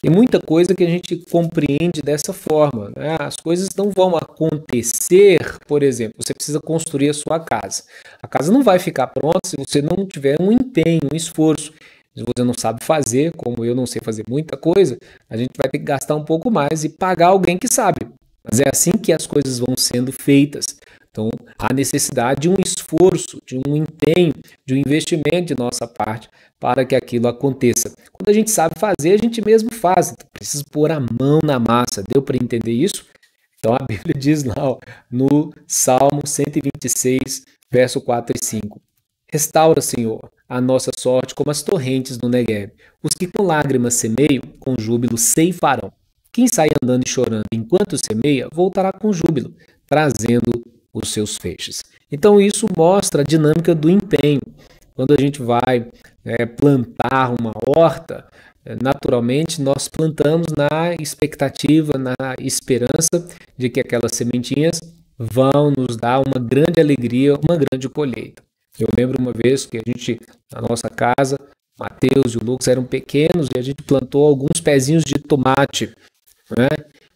Tem muita coisa que a gente compreende dessa forma, né? As coisas não vão acontecer, por exemplo, você precisa construir a sua casa. A casa não vai ficar pronta se você não tiver um empenho, um esforço. Se você não sabe fazer, como eu não sei fazer muita coisa, a gente vai ter que gastar um pouco mais e pagar alguém que sabe. Mas é assim que as coisas vão sendo feitas. Então, há necessidade de um esforço, de um empenho, de um investimento de nossa parte para que aquilo aconteça. Quando a gente sabe fazer, a gente mesmo faz. Então, precisa pôr a mão na massa. Deu para entender isso? Então, a Bíblia diz lá, ó, no Salmo 126, verso 4 e 5. Restaura, Senhor, a nossa sorte como as torrentes do Negueb. Os que com lágrimas semeiam, com júbilo ceifarão. Quem sai andando e chorando enquanto semeia, voltará com júbilo, trazendo os seus feixes. Então isso mostra a dinâmica do empenho. Quando a gente vai plantar uma horta, naturalmente nós plantamos na expectativa, na esperança de que aquelas sementinhas vão nos dar uma grande alegria, uma grande colheita. Eu lembro uma vez que a gente, na nossa casa, Mateus e o Lucas eram pequenos e a gente plantou alguns pezinhos de tomate, né?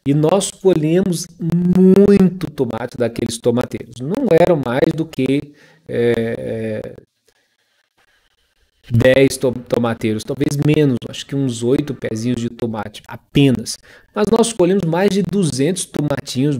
E nós colhemos muito tomate daqueles tomateiros. Não eram mais do que 10 tomateiros, talvez menos, acho que uns 8 pezinhos de tomate apenas. Mas nós colhemos mais de 200 tomatinhos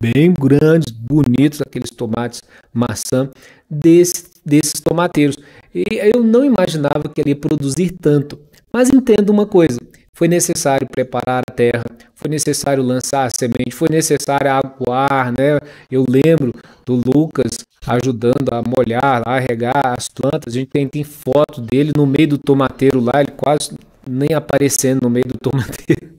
bem grandes, bonitos, aqueles tomates maçã desses tomateiros. E eu não imaginava que ele ia produzir tanto. Mas entenda uma coisa, foi necessário preparar a terra, foi necessário lançar a semente, foi necessário aguar, né? Eu lembro do Lucas ajudando a molhar, a regar as plantas. A gente tem foto dele no meio do tomateiro lá, ele quase nem aparecendo no meio do tomateiro.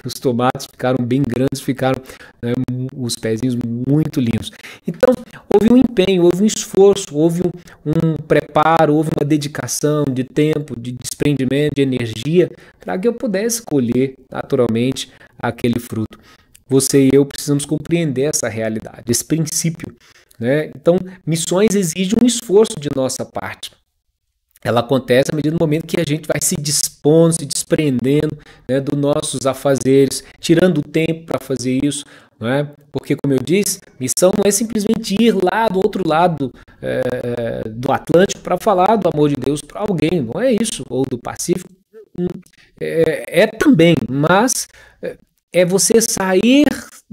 Os tomates ficaram bem grandes, ficaram, né, os pezinhos muito lindos. Então, houve um empenho, houve um esforço, houve um preparo, houve uma dedicação de tempo, de desprendimento, de energia, para que eu pudesse colher naturalmente aquele fruto. Você e eu precisamos compreender essa realidade, esse princípio, né? Então, missões exigem um esforço de nossa parte. Ela acontece à medida do momento que a gente vai se dispondo, se desprendendo, né, dos nossos afazeres, tirando o tempo para fazer isso, não é? Porque, como eu disse, missão não é simplesmente ir lá do outro lado do Atlântico para falar do amor de Deus para alguém, não é isso, ou do Pacífico, é também, mas é você sair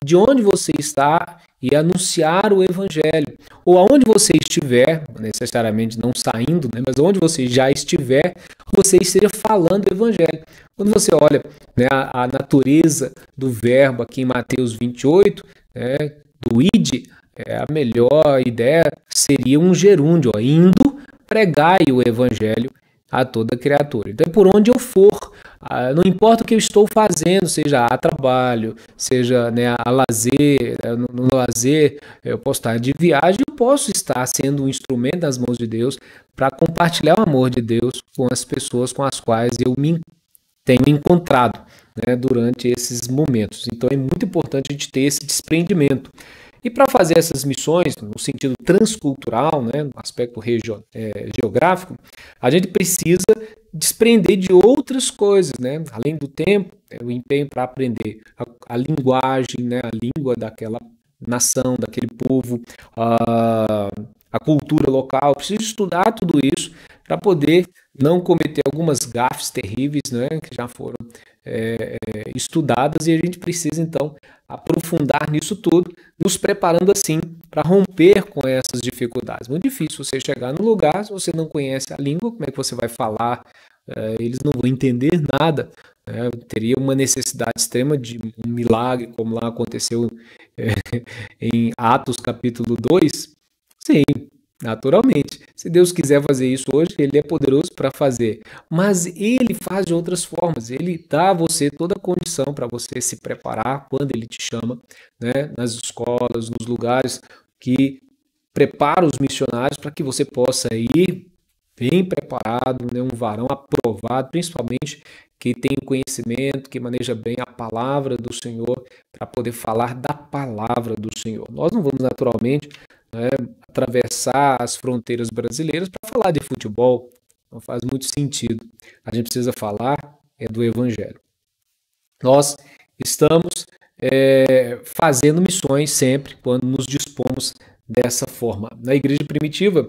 de onde você está e anunciar o evangelho, ou aonde você estiver, necessariamente não saindo, né, mas onde você já estiver, você esteja falando o evangelho. Quando você olha, né, a natureza do verbo aqui em Mateus 28, do id, a melhor ideia seria um gerúndio, indo pregai o evangelho a toda criatura. Então, por onde eu for, não importa o que eu estou fazendo, seja a trabalho, seja, né, a lazer, no lazer, eu posso estar de viagem, eu posso estar sendo um instrumento das mãos de Deus para compartilhar o amor de Deus com as pessoas com as quais eu me tenho encontrado, né, durante esses momentos. Então é muito importante a gente ter esse desprendimento. E para fazer essas missões, no sentido transcultural, né, no aspecto geográfico, a gente precisa desprender de outras coisas, né? Além do tempo, o empenho para aprender a linguagem, né, a língua daquela nação, daquele povo, a cultura local. Preciso estudar tudo isso para poder não cometer algumas gafes terríveis, né, que já foram estudadas, e a gente precisa então aprofundar nisso tudo, nos preparando assim para romper com essas dificuldades. Muito difícil você chegar no lugar se você não conhece a língua, como é que você vai falar eles não vão entender nada. Teria uma necessidade extrema de um milagre, como lá aconteceu em Atos capítulo 2. Sim, naturalmente. Se Deus quiser fazer isso hoje, Ele é poderoso para fazer. Mas Ele faz de outras formas. Ele dá a você toda a condição para você se preparar quando Ele te chama, né? Nas escolas, nos lugares que prepara os missionários para que você possa ir bem preparado, né? Um varão aprovado, principalmente que tem conhecimento, que maneja bem a palavra do Senhor, para poder falar da palavra do Senhor. Nós não vamos naturalmente, né, atravessar as fronteiras brasileiras para falar de futebol, não faz muito sentido. A gente precisa falar do Evangelho. Nós estamos fazendo missões sempre quando nos dispomos dessa forma. Na igreja primitiva,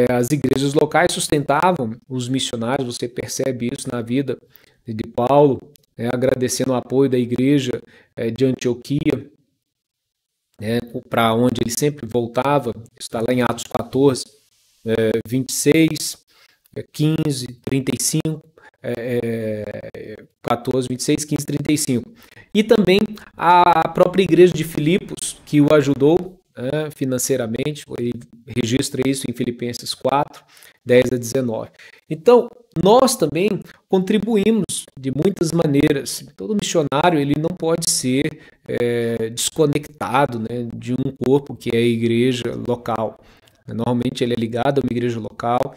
as igrejas locais sustentavam os missionários, você percebe isso na vida de Paulo, agradecendo o apoio da igreja de Antioquia, para onde ele sempre voltava. Isso está lá em Atos 14, 26, 15, 35, 14, 26, 15, 35. E também a própria igreja de Filipos, que o ajudou financeiramente, ele registra isso em Filipenses 4, 10 a 19. Então, nós também contribuímos de muitas maneiras. Todo missionário ele não pode ser desconectado, né, de um corpo que é a igreja local. Normalmente ele é ligado a uma igreja local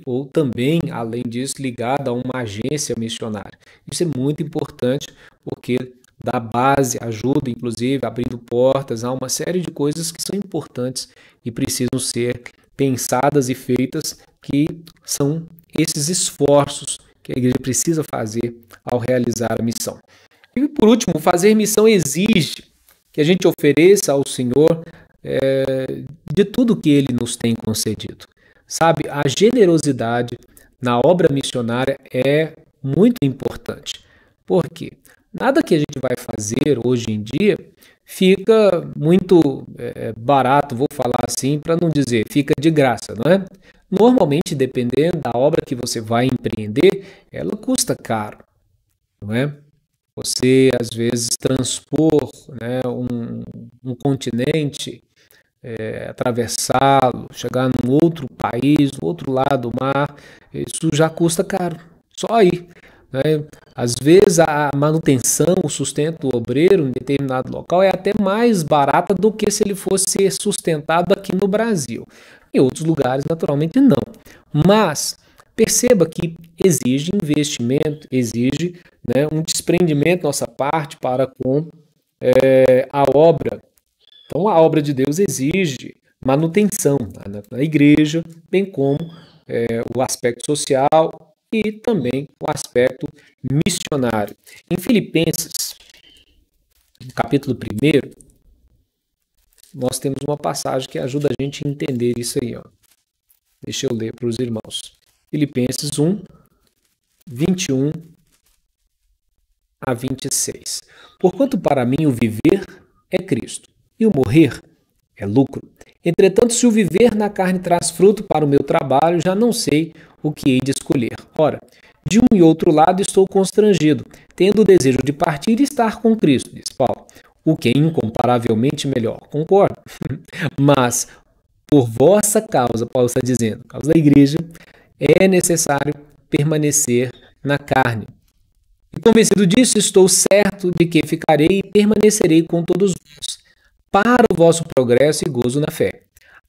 ou também, além disso, ligado a uma agência missionária. Isso é muito importante porque dá base, ajuda, inclusive, abrindo portas a uma série de coisas que são importantes e precisam ser pensadas e feitas, que são esses esforços que a igreja precisa fazer ao realizar a missão. E, por último, fazer missão exige que a gente ofereça ao Senhor de tudo que Ele nos tem concedido. Sabe, a generosidade na obra missionária é muito importante. Por quê? Nada que a gente vai fazer hoje em dia fica muito barato, vou falar assim, para não dizer fica de graça, não é? Normalmente, dependendo da obra que você vai empreender, ela custa caro, não é? Você, às vezes, transpor, né, um continente, atravessá-lo, chegar num outro país, no outro lado do mar, isso já custa caro, só aí. Às vezes a manutenção, o sustento do obreiro em determinado local é até mais barata do que se ele fosse sustentado aqui no Brasil. Em outros lugares, naturalmente, não. Mas perceba que exige investimento, exige, né, um desprendimento da nossa parte para com a obra. Então, a obra de Deus exige manutenção na igreja, bem como o aspecto social e também o aspecto missionário. Em Filipenses, no capítulo 1, nós temos uma passagem que ajuda a gente a entender isso aí. Deixa eu ler para os irmãos. Filipenses 1, 21 a 26. Porquanto para mim o viver é Cristo, e o morrer é lucro. Entretanto, se o viver na carne traz fruto para o meu trabalho, já não sei o que hei de escolher. Ora, de um e outro lado estou constrangido, tendo o desejo de partir e estar com Cristo, diz Paulo, o que é incomparavelmente melhor. Concordo? Mas, por vossa causa, Paulo está dizendo, por causa da igreja, é necessário permanecer na carne. E convencido disso, estou certo de que ficarei e permanecerei com todos vós, para o vosso progresso e gozo na fé,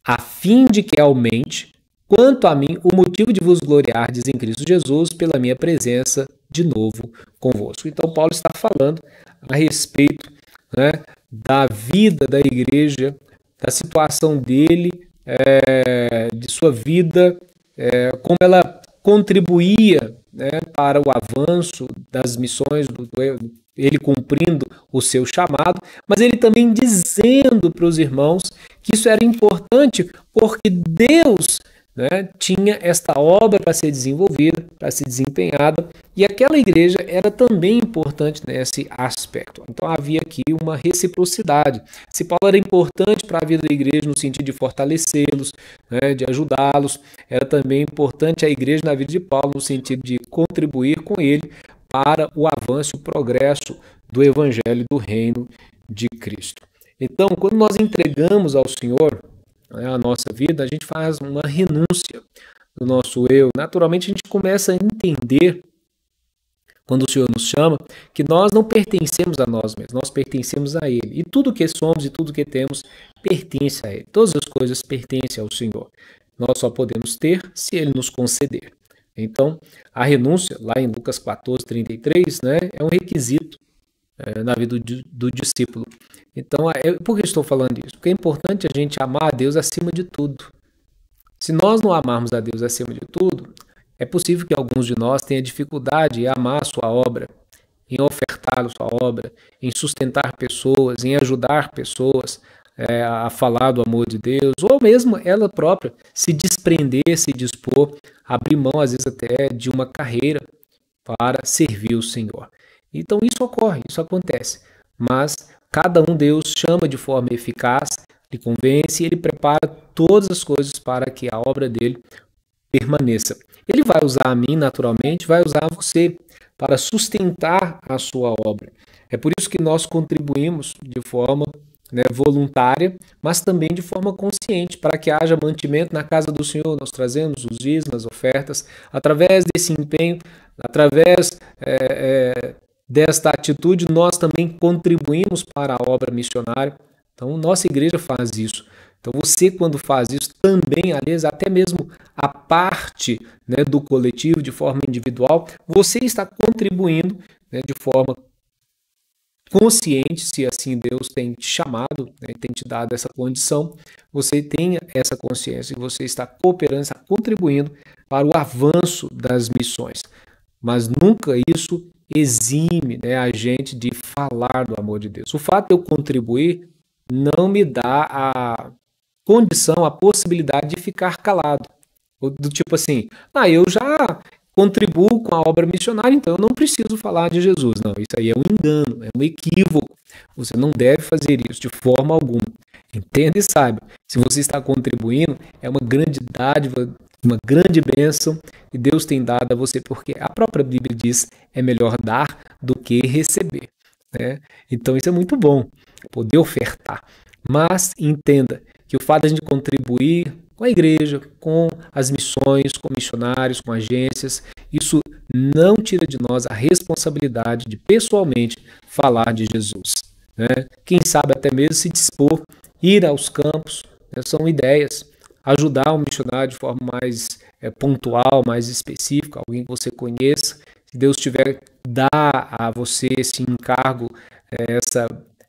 a fim de que aumente, quanto a mim, o motivo de vos gloriardes em Cristo Jesus pela minha presença de novo convosco. Então, Paulo está falando a respeito, né, da vida da igreja, da situação dele, de sua vida, como ela contribuía, né, para o avanço das missões, ele cumprindo o seu chamado, mas ele também dizendo para os irmãos que isso era importante porque Deus né, tinha esta obra para ser desenvolvida, para ser desempenhada, e aquela igreja era também importante nesse aspecto. Então havia aqui uma reciprocidade. Se Paulo era importante para a vida da igreja no sentido de fortalecê-los, né, de ajudá-los, era também importante a igreja na vida de Paulo no sentido de contribuir com ele para o avanço e o progresso do evangelho do reino de Cristo. Então, quando nós entregamos ao Senhor, né, a nossa vida, a gente faz uma renúncia do nosso eu. Naturalmente, a gente começa a entender, quando o Senhor nos chama, que nós não pertencemos a nós mesmos, nós pertencemos a Ele. E tudo que somos e tudo que temos pertence a Ele. Todas as coisas pertencem ao Senhor. Nós só podemos ter se Ele nos conceder. Então, a renúncia, lá em Lucas 14, 33, né, é um requisito na vida do discípulo. Então, por que estou falando isso? Porque é importante a gente amar a Deus acima de tudo. Se nós não amarmos a Deus acima de tudo, é possível que alguns de nós tenham dificuldade em amar a sua obra, em ofertar a sua obra, em sustentar pessoas, em ajudar pessoas a falar do amor de Deus, ou mesmo ela própria se desprender, se dispor, abrir mão, às vezes até de uma carreira para servir o Senhor. Então isso ocorre, isso acontece, mas cada um Deus chama de forma eficaz, lhe convence e ele prepara todas as coisas para que a obra dele permaneça. Ele vai usar a mim, naturalmente, vai usar você para sustentar a sua obra. É por isso que nós contribuímos de forma voluntária, mas também de forma consciente, para que haja mantimento na casa do Senhor. Nós trazemos os dízimos, as ofertas, através desse empenho, através desta atitude, nós também contribuímos para a obra missionária. Então, nossa igreja faz isso. Então, você, quando faz isso, também, aliás, até mesmo a parte do coletivo, de forma individual, você está contribuindo de forma consciente, se assim Deus tem te chamado, tem te dado essa condição, você tenha essa consciência que você está cooperando, está contribuindo para o avanço das missões. Mas nunca isso exime a gente de falar do amor de Deus. O fato de eu contribuir não me dá a condição, a possibilidade de ficar calado. Do tipo assim, eu já contribuo com a obra missionária, então eu não preciso falar de Jesus. Não, isso aí é um engano, é um equívoco. Você não deve fazer isso de forma alguma. Entenda e saiba, se você está contribuindo, é uma grande dádiva, uma grande bênção que Deus tem dado a você, porque a própria Bíblia diz, é melhor dar do que receber. Então isso é muito bom, poder ofertar. Mas entenda que o fato de a gente contribuir com a igreja, com as missões, com missionários, com agências, isso não tira de nós a responsabilidade de pessoalmente falar de Jesus. Quem sabe até mesmo se dispor, ir aos campos, são ideias, ajudar um missionário de forma mais pontual, mais específica, alguém que você conheça. Se Deus tiver dar a você esse encargo,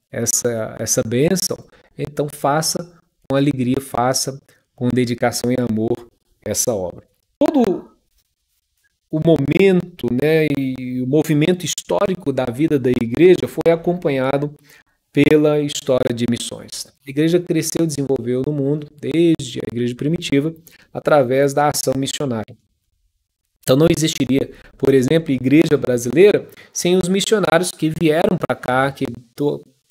essa bênção, então faça com alegria, faça com dedicação e amor essa obra. Todo o momento e o movimento histórico da vida da igreja foi acompanhado pela história de missões. A igreja cresceu e desenvolveu no mundo, desde a igreja primitiva, através da ação missionária. Então não existiria, por exemplo, igreja brasileira sem os missionários que vieram para cá, que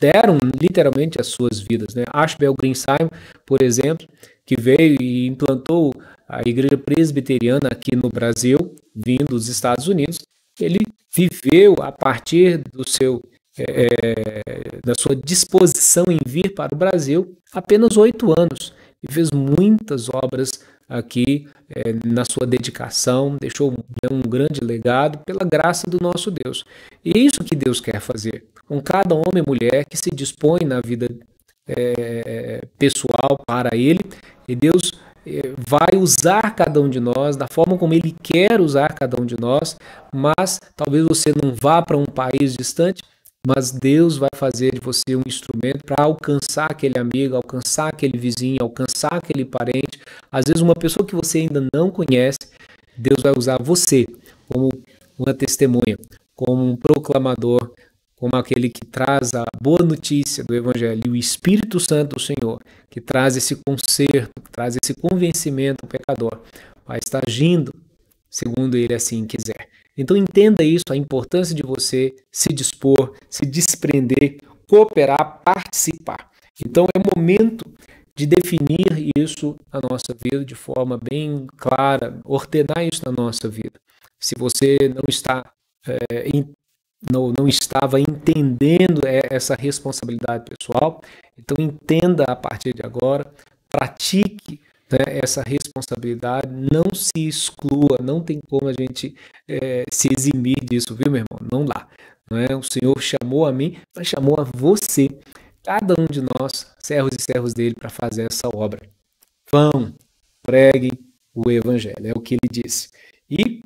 deram literalmente as suas vidas. Ashbel Greenstein, por exemplo, que veio e implantou a igreja presbiteriana aqui no Brasil, vindo dos Estados Unidos, ele viveu a partir da sua disposição em vir para o Brasil apenas 8 anos e fez muitas obras aqui na sua dedicação, deixou um grande legado pela graça do nosso Deus. E é isso que Deus quer fazer com cada homem e mulher que se dispõe na vida pessoal para Ele, e Deus vai usar cada um de nós da forma como Ele quer usar cada um de nós, mas talvez você não vá para um país distante, mas Deus vai fazer de você um instrumento para alcançar aquele amigo, alcançar aquele vizinho, alcançar aquele parente. Às vezes uma pessoa que você ainda não conhece, Deus vai usar você como uma testemunha, como um proclamador, como aquele que traz a boa notícia do Evangelho, e o Espírito Santo do Senhor, que traz esse conserto, que traz esse convencimento ao pecador, vai estar agindo segundo ele assim quiser. Então entenda isso, a importância de você se dispor, se desprender, cooperar, participar. Então é momento de definir isso na nossa vida de forma bem clara, ordenar isso na nossa vida. Se você não está não estava entendendo essa responsabilidade pessoal, então entenda a partir de agora, pratique, né, essa responsabilidade, não se exclua, não tem como a gente se eximir disso, viu, meu irmão? Não dá. Não é? O Senhor chamou a mim, mas chamou a você, cada um de nós, servos e servos dele, para fazer essa obra. Vão, preguem o Evangelho, é o que ele disse. E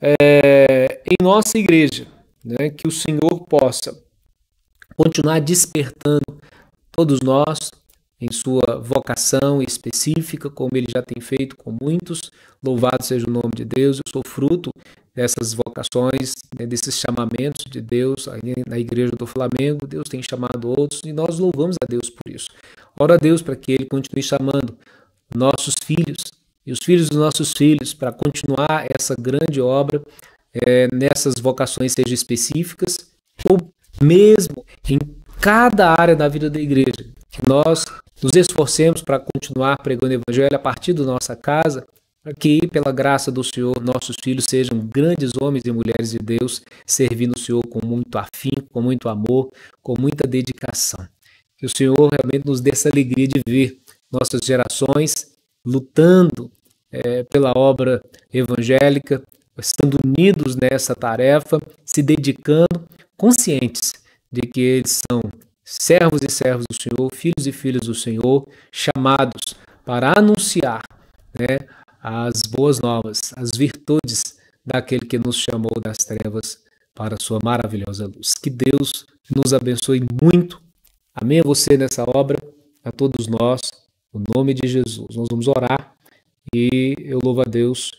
em nossa igreja, né, que o Senhor possa continuar despertando todos nós em sua vocação específica, como ele já tem feito com muitos. Louvado seja o nome de Deus. Eu sou fruto dessas vocações, né, desses chamamentos de Deus aí na igreja do Flamengo. Deus tem chamado outros e nós louvamos a Deus por isso. Ora a Deus para que ele continue chamando nossos filhos e os filhos dos nossos filhos para continuar essa grande obra nessas vocações, sejam específicas ou mesmo em cada área da vida da igreja, que nós nos esforcemos para continuar pregando o Evangelho a partir da nossa casa, para que, pela graça do Senhor, nossos filhos sejam grandes homens e mulheres de Deus, servindo o Senhor com muito afinco, com muito amor, com muita dedicação. Que o Senhor realmente nos dê essa alegria de ver nossas gerações lutando pela obra evangélica, estando unidos nessa tarefa, se dedicando, conscientes de que eles são servos e servas do Senhor, filhos e filhas do Senhor, chamados para anunciar, né, as boas novas, as virtudes daquele que nos chamou das trevas para a sua maravilhosa luz. Que Deus nos abençoe muito. Amém a você nessa obra, a todos nós, no nome de Jesus. Nós vamos orar e eu louvo a Deus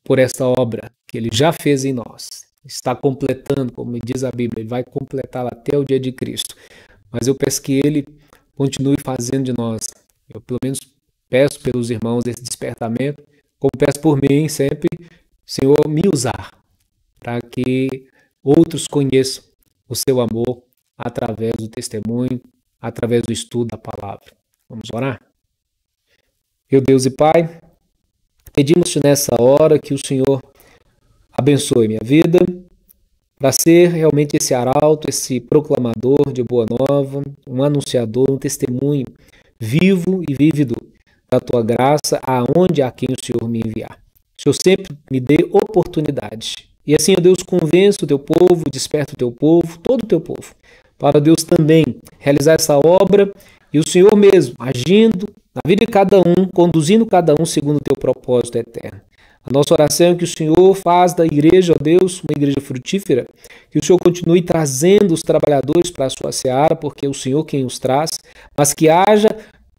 por esta obra que Ele já fez em nós. Está completando, como diz a Bíblia, Ele vai completá-la até o dia de Cristo. Mas eu peço que Ele continue fazendo de nós. Eu pelo menos peço pelos irmãos esse despertamento, como peço por mim sempre, Senhor, me usar, para que outros conheçam o seu amor através do testemunho, através do estudo da palavra. Vamos orar? Meu Deus e Pai, pedimos-te nessa hora que o Senhor abençoe minha vida, para ser realmente esse arauto, esse proclamador de boa nova, um anunciador, um testemunho vivo e vívido da tua graça, aonde a quem o Senhor me enviar. O Senhor sempre me dê oportunidade. E assim, ó Deus, convença o teu povo, desperta o teu povo, todo o teu povo, para Deus também realizar essa obra e o Senhor mesmo agindo na vida de cada um, conduzindo cada um segundo o teu propósito eterno. A nossa oração é que o Senhor faz da igreja, ó Deus, uma igreja frutífera, que o Senhor continue trazendo os trabalhadores para a sua seara, porque é o Senhor quem os traz, mas que haja,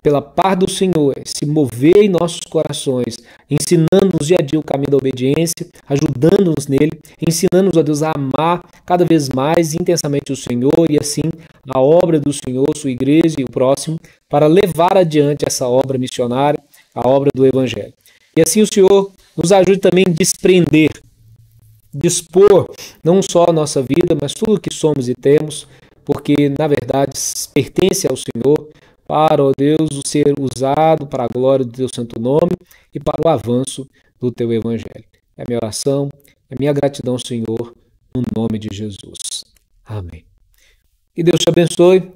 pela parte do Senhor, se mover em nossos corações, ensinando-nos dia a dia o caminho da obediência, ajudando-nos nele, ensinando-nos, ó Deus, a amar cada vez mais intensamente o Senhor e assim a obra do Senhor, sua igreja e o próximo, para levar adiante essa obra missionária, a obra do Evangelho. E assim o Senhor nos ajude também a desprender, dispor não só a nossa vida, mas tudo o que somos e temos, porque na verdade pertence ao Senhor, para, ó Deus, o ser usado para a glória do teu santo nome e para o avanço do teu Evangelho. É a minha oração, é a minha gratidão, Senhor, no nome de Jesus. Amém. E Deus te abençoe.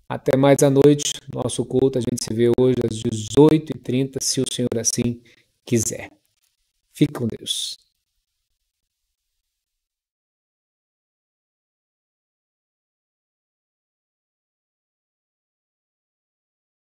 Até mais à noite, nosso culto. A gente se vê hoje às 18h30, se o Senhor assim quiser. Fique com Deus.